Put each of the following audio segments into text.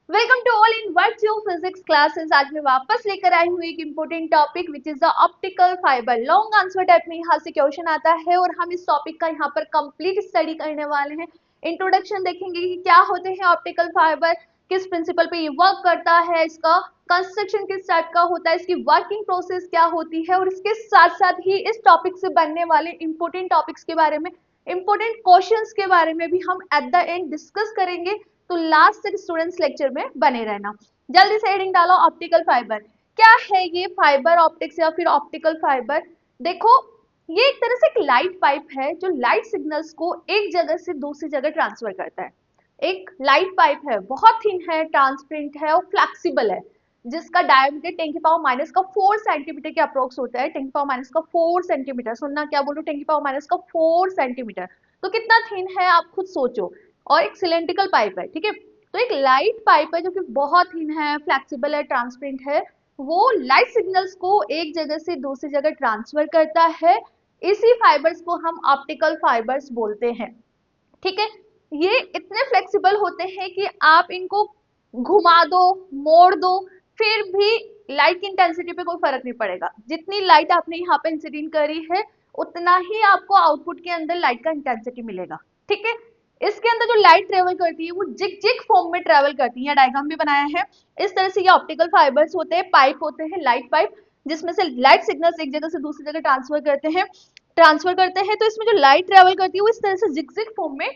Welcome to all in virtual physics classes. आज मैं वापस लेकर आई हूँ एक important topic which is the optical fibre. Long answer type में यहाँ से क्वेश्चन आता है और हम इस टॉपिक का यहाँ पर कंप्लीट स्टडी करने वाले हैं। इंट्रोडक्शन देखेंगे कि क्या होते हैं ऑप्टिकल फाइबर, किस प्रिंसिपल पे ये वर्क करता है, इसका कंस्ट्रक्शन किस टाइप का होता है, इसकी वर्किंग प्रोसेस क्या होती है, और इसके साथ साथ ही इस टॉपिक से बनने वाले इंपॉर्टेंट टॉपिक्स के बारे में, इंपॉर्टेंट क्वेश्चंस के बारे में भी हम एट द एंड डिस्कस करेंगे। तो लास्ट तक स्टूडेंट्स लेक्चर में बने रहना। जल्दी से हेडिंग डालो, ऑप्टिकल फाइबर क्या है। ये फाइबर ऑप्टिक्स या फिर ऑप्टिकल फाइबर, देखो ये एक तरह से एक लाइट पाइप है जो लाइट सिग्नल्स को एक जगह से दूसरी जगह ट्रांसफर करता है। एक लाइट पाइप है, बहुत थिन है, ट्रांसपेरेंट है और फ्लेक्सिबल है, जिसका डायमीटर 10 की पावर माइनस का 4 सेंटीमीटर के अप्रोक्स होता है। 10 की पावर माइनस का 4 सेंटीमीटर, सुनना क्या बोलूं, 10 की पावर माइनस का 4 सेंटीमीटर। तो कितना थिन है आप खुद सोचो। और एक सिलेंड्रिकल पाइप है, ठीक है। तो एक लाइट पाइप है जो कि बहुत थिन है, फ्लेक्सिबल है, ट्रांसपेरेंट है। वो लाइट सिग्नल्स को एक जगह से दूसरी जगह ट्रांसफर करता है। इसी फाइबर्स को हम ऑप्टिकल फाइबर्स बोलते हैं, ठीक है। ये इतने फ्लेक्सिबल होते हैं कि आप इनको घुमा दो, मोड़ दो, फिर भी लाइट की इंटेंसिटी पे कोई फर्क नहीं पड़ेगा। जितनी लाइट आपने यहाँ पे इंसिडेंट करी है उतना ही आपको आउटपुट के अंदर लाइट का इंटेंसिटी मिलेगा, ठीक है। इसके अंदर जो लाइट ट्रेवल करती है वो जिग जिग फॉर्म में ट्रेवल करती है। डायग्राम भी बनाया है। इस तरह से ये ऑप्टिकल फाइबर्स होते हैं, पाइप होते हैं, लाइट पाइप, जिसमें से लाइट सिग्नल्स एक जगह से दूसरी जगह ट्रांसफर करते हैं। तो इसमें जो लाइट ट्रेवल करती है वो इस तरह से जिग जिग फॉर्म में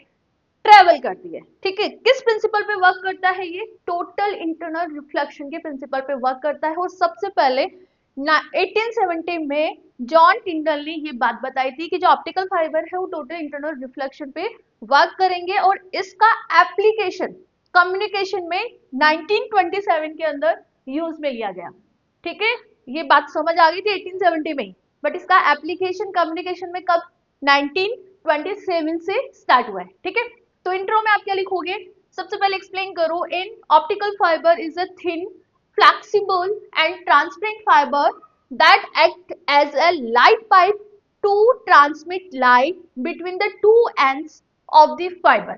ट्रेवल करती है, ठीक है। किस प्रिंसिपल पे वर्क करता है ये? टोटल इंटरनल रिफ्लेक्शन के प्रिंसिपल पे वर्क करता है। और सबसे पहले 1870 में जॉन टिंडल ने ये बात बताई थी कि जो ऑप्टिकल फाइबर है वो टोटल इंटरनल रिफ्लेक्शन पे वर्क करेंगे। और इसका एप्लीकेशन कम्युनिकेशन में 1927 के अंदर यूज में लिया गया, ठीक है। ये बात समझ आ गई थी 1870 में ही, बट इसका एप्लीकेशन कम्युनिकेशन में कब? 1927 से स्टार्ट हुआ है, ठीक है। तो इंट्रो में आप क्या लिखोगे? सबसे पहले एक्सप्लेन करो, in optical fibre is a thin, flexible and transparent fibre that act as a light pipe to transmit light between the two ends of the fibre,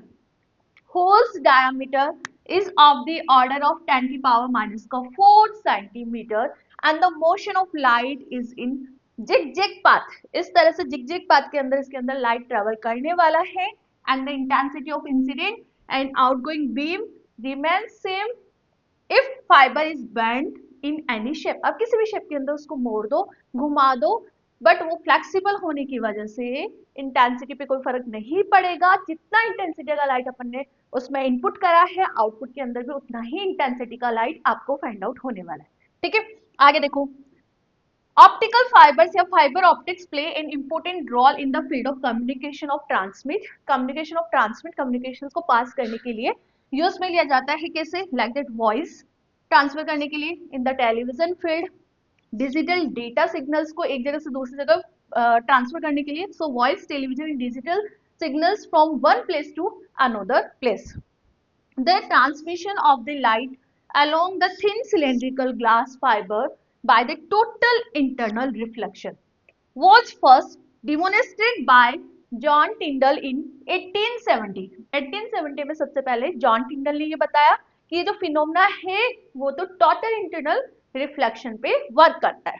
whose diameter is of the order of 10 की power minus का 4 centimeter and the motion of light is in zigzag path। इस तरह से zigzag path के अंदर इसके अंदर light travel करने वाला है। and the intensity of incident and outgoing beam remains same if fiber is bent in any shape। अब किसी भी शेप के अंदर उसको मोड़ दो, घुमा दो, बट वो फ्लेक्सिबल होने की वजह से इंटेंसिटी पे कोई फर्क नहीं पड़ेगा। जितना इंटेंसिटी का लाइट अपन ने उसमें इनपुट करा है, आउटपुट के अंदर भी उतना ही इंटेंसिटी का लाइट आपको फाइंड आउट होने वाला है, ठीक है। आगे देखो, ऑप्टिकल फाइबर्स या fibre optics play an important role in the field of communication of transmit. Communication को पास करने के लिए यूज में लिया जाता है। कैसे? लाइक दैट वॉइस ट्रांसफर करने के लिए in the television field, digital data signals को एक जगह से दूसरी जगह ट्रांसफर करने के लिए। So voice, television, digital signals from one place to another place. The transmission of the light along the thin cylindrical glass fiber by the total internal reflection was first demonstrated by John Tyndall in 1870। 1870 में सबसे पहले John टिंडल ने ये बताया कि ये जो phenomena है वो तो टोटल इंटरनल रिफ्लेक्शन पे वर्क करता है।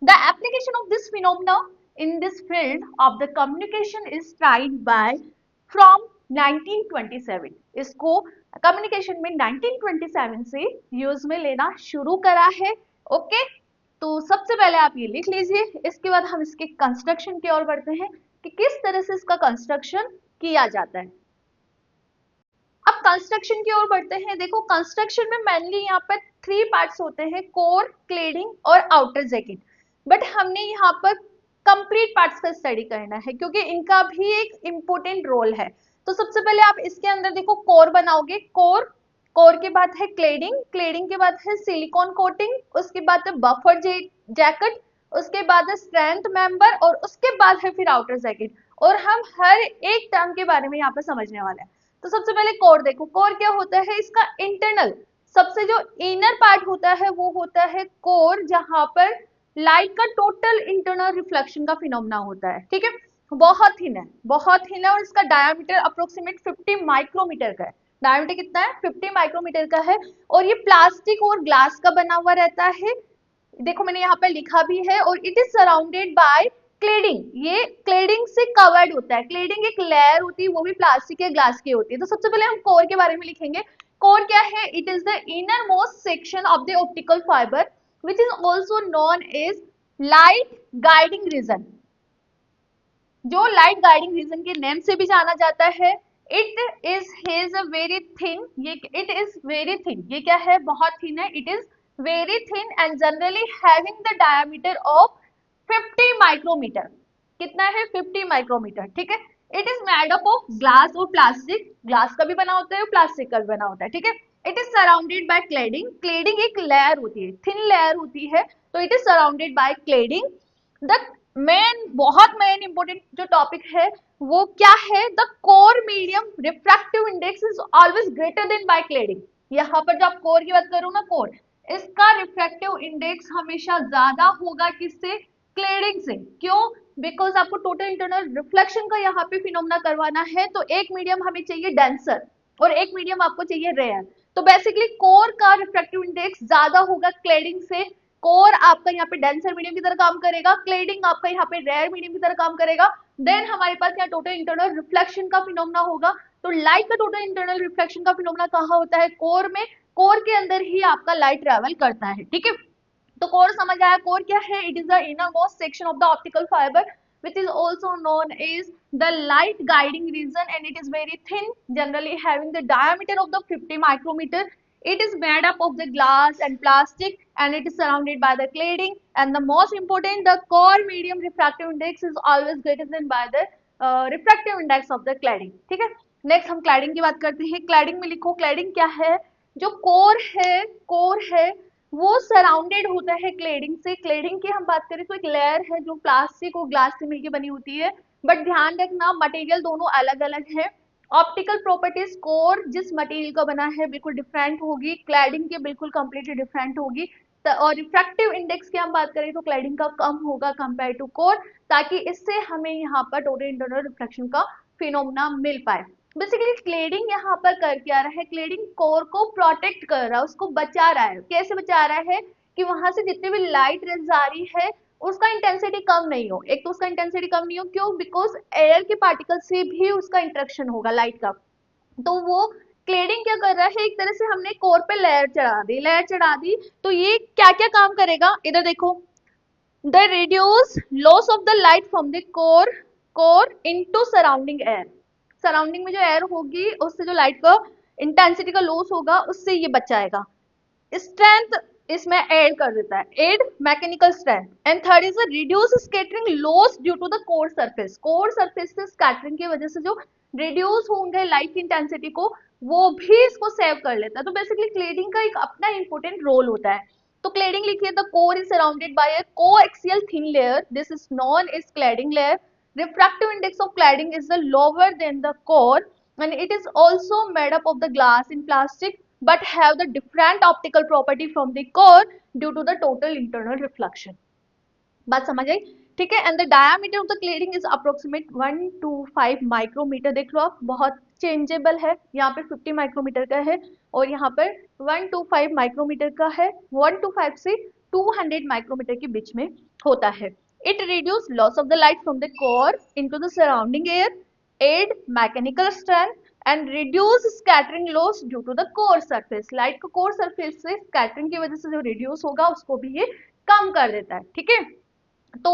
The application of this phenomena in this field of the communication is tried by from 1927। इसको कम्युनिकेशन में 1927 से यूज में लेना शुरू करा है, ओके। तो सबसे पहले आप ये लिख लीजिए। इसके बाद हम इसके कंस्ट्रक्शन की ओर बढ़ते हैं कि किस तरह से इसका कंस्ट्रक्शन किया जाता है। अब कंस्ट्रक्शन की ओर बढ़ते हैं। देखो, कंस्ट्रक्शन में मेनली यहाँ पर 3 पार्ट्स होते हैं, कोर, क्लेडिंग और आउटर जैकेट। बट हमने यहाँ पर कंप्लीट पार्ट्स का स्टडी करना है क्योंकि इनका भी एक इंपॉर्टेंट रोल है। तो सबसे पहले आप इसके अंदर देखो, कोर बनाओगे, कोर के बाद है क्लेडिंग, क्लेडिंग के बाद है सिलिकॉन कोटिंग, उसके बाद है बफर जैकेट, उसके बाद है स्ट्रेंथ मेंबर और उसके बाद है फिर आउटर जैकेट। और हम हर एक टर्म के बारे में यहाँ पर समझने वाले हैं। तो सबसे पहले कोर देखो, कोर क्या होता है? इसका इंटरनल सबसे जो इनर पार्ट होता है वो होता है कोर, जहां पर लाइट का टोटल इंटरनल रिफ्लेक्शन का फिनोमेना होता है, ठीक है। बहुत थिन है, बहुत थिन है और इसका डायमीटर अप्रोक्सीमेट 50 माइक्रोमीटर का है। डायमीटर कितना है 50 माइक्रोमीटर का है, और ये प्लास्टिक और ग्लास का बना हुआ रहता है। देखो मैंने यहाँ पे लिखा भी है, और it is surrounded by cladding, ये क्लेडिंग से कवर्ड होता है। क्लेडिंग एक लेयर होती है, वो भी प्लास्टिक या ग्लास की होती है। तो सबसे पहले हम कोर के बारे में लिखेंगे। कोर क्या है? It is the inner most section of the optical fibre which is also known as light guiding region, जो लाइट गाइडिंग रीजन के नेम से भी जाना जाता है। It is has a very thin, ये इट इज वेरी थिन, ये क्या है? बहुत थिन है। It is very thin and generally having the diameter of 50 micrometre. कितना है? 50 माइक्रोमीटर, ठीक है। It is made up of glass और प्लास्टिक, ग्लास का भी बना होता है और प्लास्टिक का भी बना होता है, ठीक है। It is surrounded by cladding, cladding एक लेयर होती है, थिन लेयर होती है, तो it is surrounded by cladding. The main, बहुत मेन इंपॉर्टेंट जो टॉपिक है वो क्या है? The core medium refractive index is always greater than by cladding. यहाँ पर जो आप कोर की बात करो ना, कोर, इसका रिफ्रैक्टिव इंडेक्स हमेशा ज्यादा होगा किससे? क्लेडिंग से। क्यों? बिकॉज आपको टोटल इंटरनल रिफ्लेक्शन का यहाँ पे फिनोमेना करवाना है, तो एक मीडियम हमें चाहिए डेंसर और एक मीडियम आपको चाहिए रेयर। तो बेसिकली कोर का रिफ्रैक्टिव इंडेक्स ज्यादा होगा क्लेडिंग से। कोर आपका यहाँ पे डेंसर मीडियम की तरह काम करेगा, क्लेडिंग आपका यहाँ पे रेयर मीडियम की तरह काम करेगा। देन हमारे पास यहाँ टोटल इंटरनल रिफ्लेक्शन का फिनोमेना होगा। तो लाइट का टोटल इंटरनल रिफ्लेक्शन का फिनोमेना कहाँ होता है? कोर में। कोर के अंदर ही आपका लाइट ट्रेवल करता है, ठीक है। तो कोर समझ आया? कोर क्या है? It is the inner most section of the optical fibre which is also known as the light guiding region and it is very thin, generally having the diameter of the 50 micrometer. It is made up of the glass and plastic and it is surrounded by the cladding, and the most important, the core medium refractive index is always greater than by the refractive index of the cladding, ठीक है। Next हम cladding की बात करते हैं। Cladding में लिखो, cladding क्या है? जो कोर है वो सराउंडेड होता है क्लेडिंग से। क्लेडिंग की हम बात करें तो एक लेयर है जो प्लास्टिक और ग्लास से मिलकर बनी होती है, बट ध्यान रखना मटेरियल दोनों अलग अलग है। ऑप्टिकल प्रॉपर्टीज कोर जिस मटेरियल का बना है बिल्कुल डिफरेंट होगी, क्लैडिंग के बिल्कुल कंप्लीटली डिफरेंट होगी। और रिफ्रैक्टिव इंडेक्स की हम बात करें तो क्लैडिंग का कम होगा कंपेयर टू कोर, ताकि इससे हमें यहाँ पर टोटल इंटरनल रिफ्लेक्शन का फिनोमेना मिल पाए। बेसिकली क्लेडिंग यहाँ पर कर क्या रहा है? क्लेडिंग कोर को प्रोटेक्ट कर रहा है, उसको बचा रहा है। कैसे बचा रहा है? कि वहां से जितनी भी लाइट रेज आ रही है उसका इंटेंसिटी कम नहीं हो। एक तो उसका इंटेंसिटी कम नहीं हो, क्यों? बिकॉज एयर के पार्टिकल से भी उसका इंटरेक्शन होगा लाइट का। तो वो क्लेडिंग क्या कर रहा है? एक तरह से हमने कोर पे लेयर चढ़ा दी, तो ये क्या क्या काम करेगा? इधर देखो, the reduce loss of the light from the core into surrounding air. Surrounding में जो एयर होगी उससे जो लाइट का इंटेंसिटी का लॉस होगा उससे ये बचाएगा। स्ट्रेंथ इसमें ऐड कर देता है, add mechanical strength. And third is reduce scattering loss due to the core surface. Core surface से स्कैटरिंग की वजह से जो रिड्यूस होंगे लाइट की इंटेंसिटी को, वो भी इसको सेव कर लेता है। तो बेसिकली क्लेडिंग का एक अपना इंपॉर्टेंट रोल होता है। तो क्लेडिंग लिखिए, the core is surrounded by a coaxial thin layer, this is known as cladding layer. Refractive index of cladding is the lower than the core and it is also made up of the glass and plastic but have the different optical property from the core due to the total internal reflection. बात समझ आई? ठीक है। And the diameter of the cladding is approximate 125 micrometre. देख लो आप, बहुत changeable है। यहाँ पे 50 माइक्रोमीटर का है और यहाँ पर 125 माइक्रोमीटर का है। 125 से 200 माइक्रोमीटर के बीच में होता है। It reduce loss of the light from the core into the surrounding air, add mechanical strength and reduce scattering loss due to the core surface. Light को कोर सरफेस से स्कैटरिंग की वजह से जो रिड्यूस होगा उसको भी ये कम कर देता है, ठीक है। तो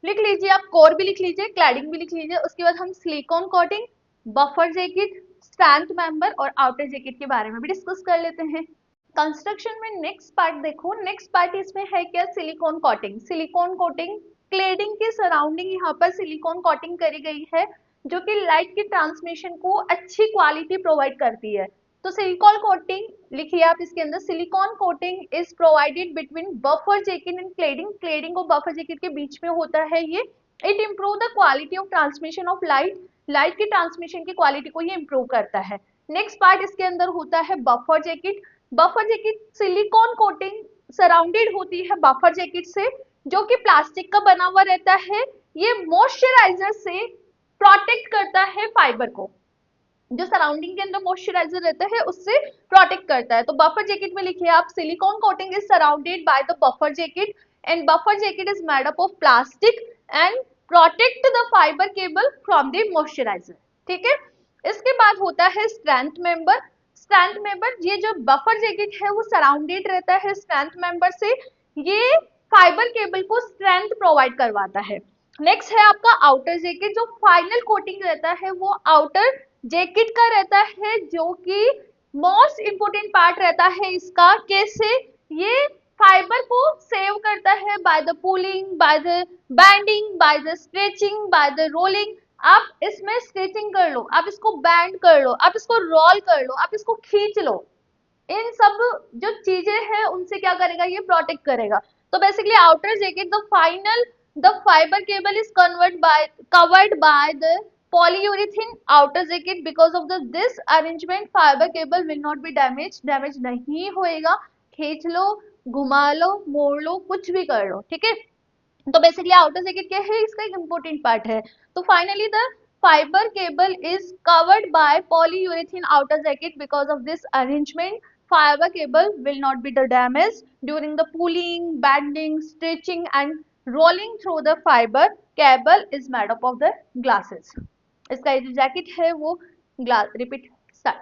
लिख लीजिए, आप कोर भी लिख लीजिए, क्लैडिंग भी लिख लीजिए। उसके बाद हम silicon coating, buffer jacket, strand member और आउटर जैकेट के बारे में भी डिस्कस कर लेते हैं। कंस्ट्रक्शन में नेक्स्ट पार्ट देखो, नेक्स्ट पार्ट इसमें है क्या? Silicon coating. Silicon coating, cladding के सराउंडिंग यहाँ पर सिलिकॉन कोटिंग करी गई है, जो कि लाइट की ट्रांसमिशन को अच्छी क्वालिटी प्रोवाइड करती है। तो सिलिकॉन कोटिंग लिखिए आप इसके अंदर, silicon coating is provided between buffer jacket and cladding. Cladding और बफर जैकेट के बीच में होता है ये। It improve the quality of transmission of light, light की ट्रांसमिशन की क्वालिटी को ये इम्प्रूव करता है। नेक्स्ट पार्ट इसके अंदर होता है buffer jacket. Buffer jacket, silicon coating surrounded होती है बफर जैकेट से, जो कि प्लास्टिक का बना हुआ रहता है। ये मॉइस्चराइजर से प्रोटेक्ट करता है फाइबर को। जो सराउंडिंग के अंदर मॉइस्चराइजर रहता है उससे प्रोटेक्ट करता है। तो बफर जैकेट में लिखिए आप, silicon coating is surrounded by the buffer jacket and buffer jacket is made up of plastic and protect the fibre cable from the moisturiser. ठीक है, इसके बाद होता है स्ट्रेंथ मेंबर। स्ट्रेंथ मेंबर, ये जो बफर जैकेट है वो सराउंडेड रहता है स्ट्रेंथ मेंबर से, ये फाइबर केबल को स्ट्रेंथ प्रोवाइड करवाता है। नेक्स्ट है आपका आउटर जैकेट, जो फाइनल कोटिंग रहता है वो आउटर जैकेट का रहता है, जो कि मोस्ट इंपोर्टेंट पार्ट रहता है इसका। कैसे? ये फाइबर को सेव करता है by the pulling, by the bending, by the stretching, by the rolling. आप इसमें स्ट्रेचिंग कर लो, आप इसको बैंड कर लो, आप इसको रोल कर लो, आप इसको खींच लो, इन सब जो चीजें हैं उनसे क्या करेगा, ये प्रोटेक्ट करेगा। तो basically outer jacket, the fibre cable is covered by the polyurethane outer jacket, because of this arrangement fiber cable will not be damage नहीं होएगा। खींच लो, घुमा लो, मोड़ लो, कुछ भी कर लो, ठीक है। तो बेसिकली आउटर जैकेट क्या है, इसका एक इंपॉर्टेंट पार्ट है। तो finally the fibre cable is covered by polyurethane outer jacket, because of this arrangement fiber cable will not be the damaged during the pulling, bending, stretching and rolling through the fiber cable is made up of the glasses। इसका जो jacket है वो glass, repeat start.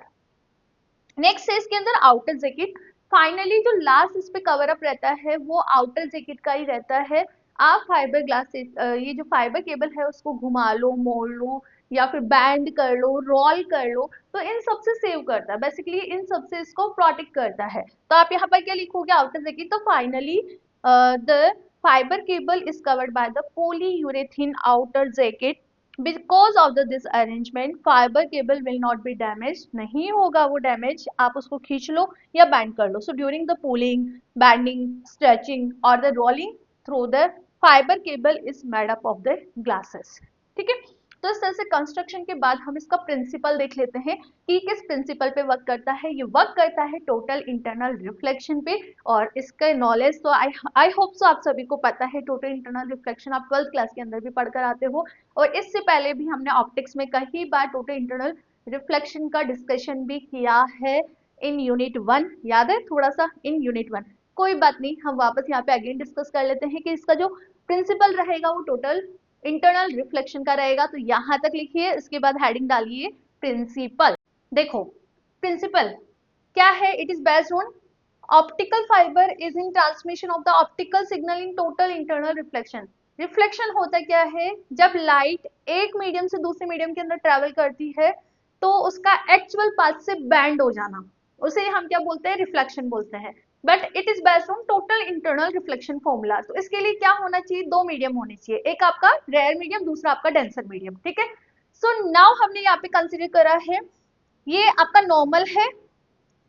Next है इसके अंदर outer jacket. Finally जो last इस पे कवर अप रहता है वो आउटर जैकेट का ही रहता है। आप फाइबर ग्लास से ये जो फाइबर केबल है उसको घुमा लो, मोड़ लो, या फिर बैंड कर लो, रोल कर लो, तो इन सब से सेव करता है, बेसिकली इन सब से इसको प्रोटेक्ट करता है। तो आप यहाँ पर क्या लिखोगे, आउटर जैकेट। तो finally the fibre cable is covered by the polyurethane outer jacket, because of this arrangement fiber cable will not be damaged, नहीं होगा वो डैमेज, आप उसको खींच लो या बैंड कर लो। So during the pulling, bending, stretching और the rolling through the fibre cable is made up of the glasses. ठीक है, तो इस तरह से कंस्ट्रक्शन के बाद हम इसका प्रिंसिपल देख लेते हैं कि किस प्रिंसिपल पे वर्क करता है। ये वर्क करता है टोटल इंटरनल रिफ्लेक्शन पे, और इसका नॉलेज तो आई होप सो आप सभी को पता है। टोटल इंटरनल रिफ्लेक्शन आप 12th क्लास के अंदर भी पढ़कर आते हो, और इससे पहले भी हमने ऑप्टिक्स में कई बार टोटल इंटरनल रिफ्लेक्शन का डिस्कशन भी किया है इन यूनिट 1, याद है थोड़ा सा इन यूनिट 1। कोई बात नहीं, हम वापस यहाँ पे अगेन डिस्कस कर लेते हैं कि इसका जो प्रिंसिपल रहेगा वो टोटल इंटरनल रिफ्लेक्शन का रहेगा। तो यहां तक लिखिए, इसके बाद हेडिंग डालिए प्रिंसिपल। देखो प्रिंसिपल क्या है, it is based on optical fibre is in transmission of the optical signal in total internal reflection. Reflection होता क्या है, जब लाइट एक मीडियम से दूसरे मीडियम के अंदर ट्रेवल करती है तो उसका एक्चुअल पाथ से बैंड हो जाना, उसे हम क्या बोलते हैं, रिफ्लेक्शन बोलते हैं। But it is based on total internal reflection formula. तो इसके लिए क्या होना चाहिए, दो मीडियम होने चाहिए, एक आपका रेयर मीडियम, दूसरा आपका डेंसर मीडियम। ठीक है, सो नाउ हमने यहाँ पे कंसिडर करा है, ये आपका नॉर्मल है,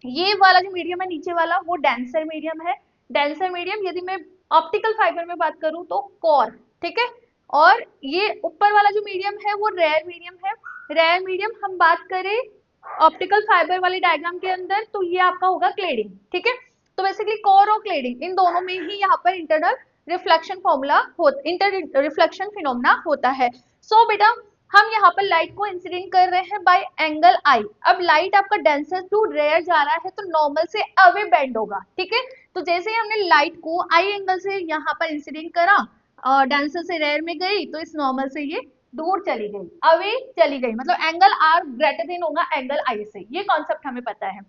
ये वाला जो मीडियम है नीचे वाला वो डेंसर मीडियम है। डेंसर मीडियम, यदि मैं ऑप्टिकल फाइबर में बात करूं तो कोर, ठीक है। और ये ऊपर वाला जो मीडियम है वो रेयर मीडियम है। रेयर मीडियम हम बात करें ऑप्टिकल फाइबर वाले डायग्राम के अंदर तो ये आपका होगा क्लेडिंग। ठीक है, तो बेसिकली कोर और क्लेडिंग इन दोनों में ही यहाँ पर internal reflection formula inter reflection phenomena होता है। सो बेटा हम यहाँ पर लाइट को इंसिडेंट कर रहे हैं बाय एंगल आई। अब लाइट आपका डेंसर टू रेयर जा रहा है तो नॉर्मल से अवे बेंड होगा। ठीक है, तो जैसे ही हमने लाइट को आई एंगल से यहाँ पर इंसिडेंट करा और डेंसर से रेयर में गई तो इस नॉर्मल से ये दूर चली गई, अवे चली गई, मतलब एंगल आर ग्रेटर देन होगा एंगल आई से। ये कॉन्सेप्ट हमें पता है।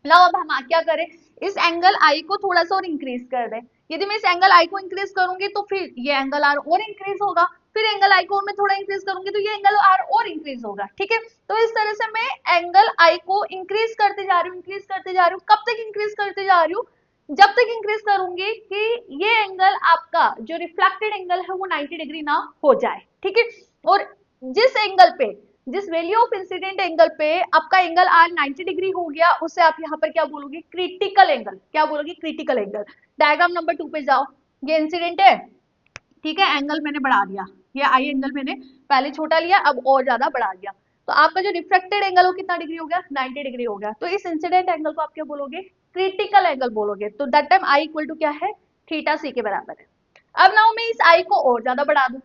नाउ अब हम क्या करें, इस एंगल आई को थोड़ा सा और इंक्रीज कर दें। यदि मैं इस एंगल आई को इंक्रीज करूंगी तो फिर ये एंगल आर और इंक्रीज होगा, फिर एंगल आई को मैं थोड़ा इंक्रीज करूंगी तो ये एंगल आर और इंक्रीज होगा। ठीक है, तो इस तरह से मैं एंगल आई को इंक्रीज करते जा रही हूँ, इंक्रीज करते जा रही हूँ। कब तक इंक्रीज करते जा रही हूँ, जब तक इंक्रीज करूंगी कि ये एंगल आपका जो रिफ्लेक्टेड एंगल है वो 90 डिग्री ना हो जाए। ठीक है, और जिस एंगल पे, जिस वैल्यू ऑफ इंसिडेंट एंगल पे आपका एंगल आर 90 डिग्री हो गया उसे आप यहाँ पर क्या बोलोगे, क्रिटिकल एंगल। क्या बोलोगे, क्रिटिकल एंगल। डायग्राम नंबर 2 पे जाओ, ये इंसिडेंट है, ठीक है, एंगल मैंने बढ़ा दिया, ये आई एंगल मैंने पहले छोटा लिया अब और ज्यादा बढ़ा दिया, तो आपका जो रिफ्लेक्टेड एंगल वो कितना डिग्री हो गया, 90 डिग्री हो गया। तो इस इंसिडेंट एंगल को आप क्या बोलोगे, क्रिटिकल एंगल बोलोगे। तो that time I equal to क्या है, थीटा सी के बराबर है। अब नाउ मैं इस आई को और ज्यादा बढ़ा दूं,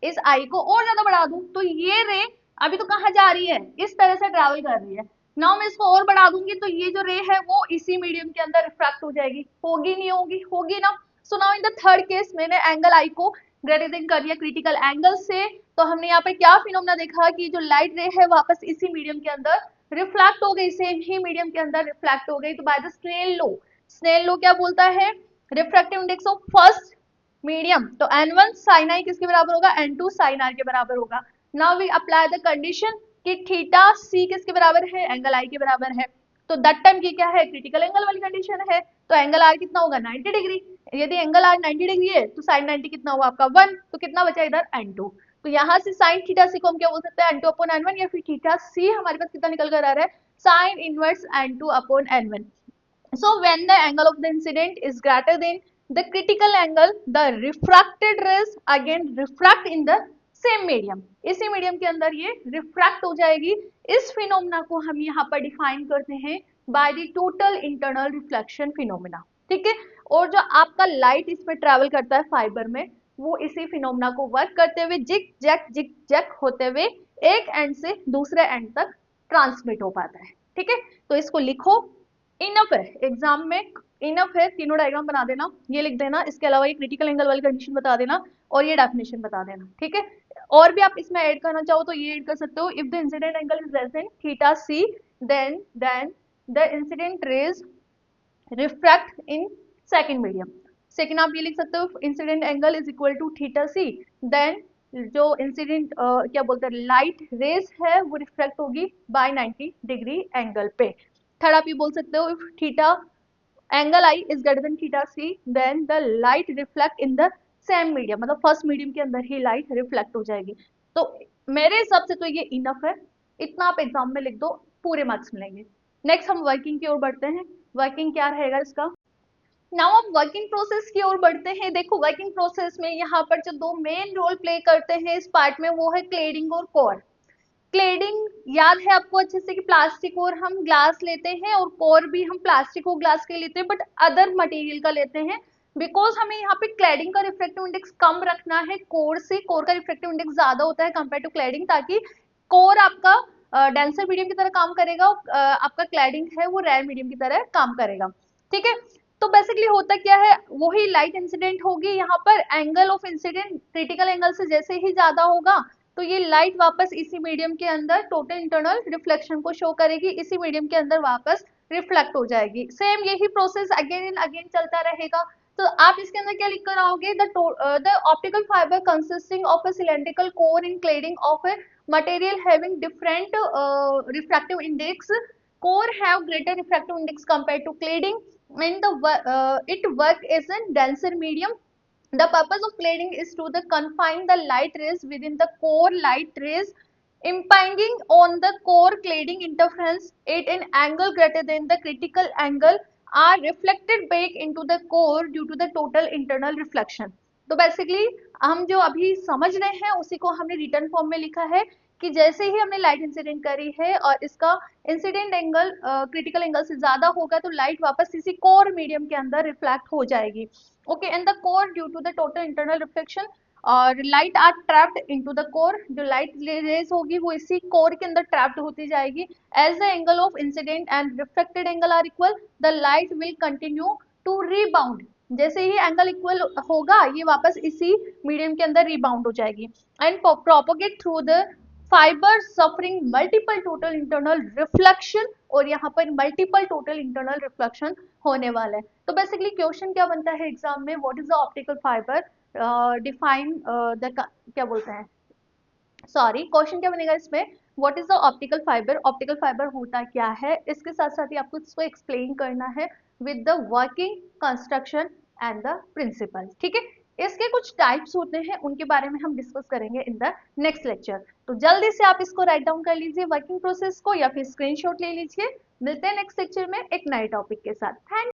इस आई को और ज्यादा बढ़ा दूं तो ये रे अभी तो कहाँ जा रही है, इस तरह से ट्रैवल कर रही है। नाउ मैं इसको और बढ़ा दूंगी तो ये जो रे है वो इसी मीडियम के अंदर रिफ्रैक्ट हो जाएगी, होगी नहीं होगी, होगी ना। So now in the third case मैंने एंगल आई को ग्रेटर देन कर लिया क्रिटिकल एंगल से, तो हमने यहाँ पे क्या फिनोमेना देखा कि जो लाइट रे है वापस इसी मीडियम के अंदर रिफ्लेक्ट हो गई, सेम ही मीडियम के अंदर रिफ्लेक्ट हो गई। तो by the Snell law, Snell law क्या बोलता है, refractive index of first medium, तो n1 sin i किसके बराबर होगा, n2 sin r के बराबर होगा। Now we apply the condition कि थीटा c किसके बराबर है, एंगल i के बराबर है, तो दैट टाइम ये क्या है, क्रिटिकल एंगल वाली कंडीशन है, तो एंगल r कितना होगा 90 डिग्री। यदि एंगल r 90 डिग्री है तो sin 90 कितना हुआ आपका 1, तो कितना बचा इधर n2। तो यहाँ से sin थीटा c को हम क्या बोल सकते हैं, n2 अपॉन n1, या फिर थीटा c हमारे पास कितना निकल कर आ रहा है, sin inverse n2 upon n1। So when the angle of the incident is greater than the critical angle, the refracted rays again refract in the same medium. इसी medium के अंदर ये रिफ्रैक्ट हो जाएगी। इस फिनोमेना को हम यहाँ पर डिफाइन करते हैं by the total internal reflection phenomena, ठीक है। और जो आपका लाइट इसमें ट्रेवल करता है फाइबर में, वो इसी फिनोमेना को वर्क करते हुए जिग जैक होते हुए एक एंड से दूसरे एंड तक ट्रांसमिट हो पाता है, ठीक है। तो इसको लिखो, इनफ है एग्जाम में, इनफ है, तीनों डायग्राम बना देना, ये लिख देना, इसके अलावा ये क्रिटिकल एंगल वाली कंडीशन बता देना और ये डेफिनेशन बता देना, ठीक है। और भी आप इसमें ऐड करना चाहो तो ये ऐड कर सकते हो, if the incident angle is less than theta C then the incident rays refract in second medium. Second आप ये लिख सकते हो, incident angle is equal to theta C, then जो इंसिडेंट क्या बोलते हैं लाइट रेज है वो रिफ्लेक्ट होगी बाय 90 डिग्री एंगल पे। थर्ड आप ये बोल सकते हो, if theta angle I is greater than theta C then the light reflect in the same medium, मतलब फर्स्ट मीडियम के अंदर ही लाइट रिफ्लेक्ट हो जाएगी। तो मेरे हिसाब से तो ये इनफ है, इतना आप एग्जाम में लिख दो, पूरे मार्क्स मिलेंगे। नेक्स्ट हम वर्किंग की ओर बढ़ते हैं। वर्किंग क्या रहेगा इसका, नाउ अब वर्किंग प्रोसेस की ओर बढ़ते हैं। देखो वर्किंग प्रोसेस में यहाँ पर जो दो मेन रोल प्ले करते हैं इस पार्ट में, वो है क्लेडिंग और कोर। क्लेडिंग याद है आपको अच्छे से कि प्लास्टिक और हम ग्लास लेते हैं, और कोर भी हम प्लास्टिक और ग्लास के लेते हैं, बट अदर मटेरियल का लेते हैं, बिकॉज हमें यहाँ पे क्लैडिंग का रिफ्लेक्टिव इंडेक्स कम रखना है कोर से। कोर का रिफ्लेक्टिव इंडेक्स ज्यादा होता है कंपेयर टू क्लैडिंग, ताकि कोर आपका डेंसर मीडियम की तरह काम करेगा, आपका क्लैडिंग है वो रेयर मीडियम की तरह काम करेगा, ठीक है। तो बेसिकली होता क्या है, वही लाइट इंसिडेंट होगी, यहाँ पर angle of incident critical angle से जैसे ही ज्यादा होगा तो ये लाइट वापस इसी मीडियम के अंदर टोटल इंटरनल रिफ्लेक्शन को शो करेगी, इसी मीडियम के अंदर वापस रिफ्लेक्ट हो जाएगी। सेम यही प्रोसेस अगेन एंड अगेन चलता रहेगा। तो आप इसके अंदर क्या लिख कर आओगे, the optical fibre consisting of a cylindrical core in cladding of a material having different refractive index, core have greater refractive index compared to cladding, and it work as a denser medium. The purpose of cladding is to confine the light rays within the core light rays impinging on the core cladding interference at an angle greater than the critical angle are reflected back into the core due to the total internal reflection. तो basically हम जो अभी समझ रहे हैं उसी को हमने रिटर्न फॉर्म में लिखा है कि जैसे ही हमने लाइट इंसिडेंट करी है और इसका इंसिडेंट एंगल क्रिटिकल एंगल से ज्यादा होगा तो लाइट वापस इसी कोर मीडियम के अंदर रिफ्लेक्ट हो जाएगी। Okay, and the core due to the total internal reflection और light are trapped into the core, जो लाइट रेज होगी वो इसी कोर के अंदर ट्रैप्ड होती जाएगी। As the angle of incident and reflected angle are equal, the light will continue to rebound, जैसे ही एंगल इक्वल होगा ये वापस इसी मीडियम के अंदर रिबाउंड हो जाएगी and propagate through the fibre suffering multiple total internal reflection, और यहाँ पर मल्टीपल टोटल इंटरनल रिफ्लेक्शन होने वाला है। तो बेसिकली क्वेश्चन क्या बनता है एग्जाम में, what is the optical fibre, define the क्या बोलते हैं, सॉरी क्वेश्चन क्या बनेगा इसमें, what is the optical fibre, optical fibre होता क्या है, इसके साथ साथ ही आपको इसको एक्सप्लेन करना है with the working, construction and the principle, ठीक है। इसके कुछ टाइप्स होते हैं उनके बारे में हम डिस्कस करेंगे इन द नेक्स्ट लेक्चर। तो जल्दी से आप इसको राइट डाउन कर लीजिए वर्किंग प्रोसेस को, या फिर स्क्रीनशॉट ले लीजिए। मिलते हैं नेक्स्ट लेक्चर में एक नए टॉपिक के साथ। थैंक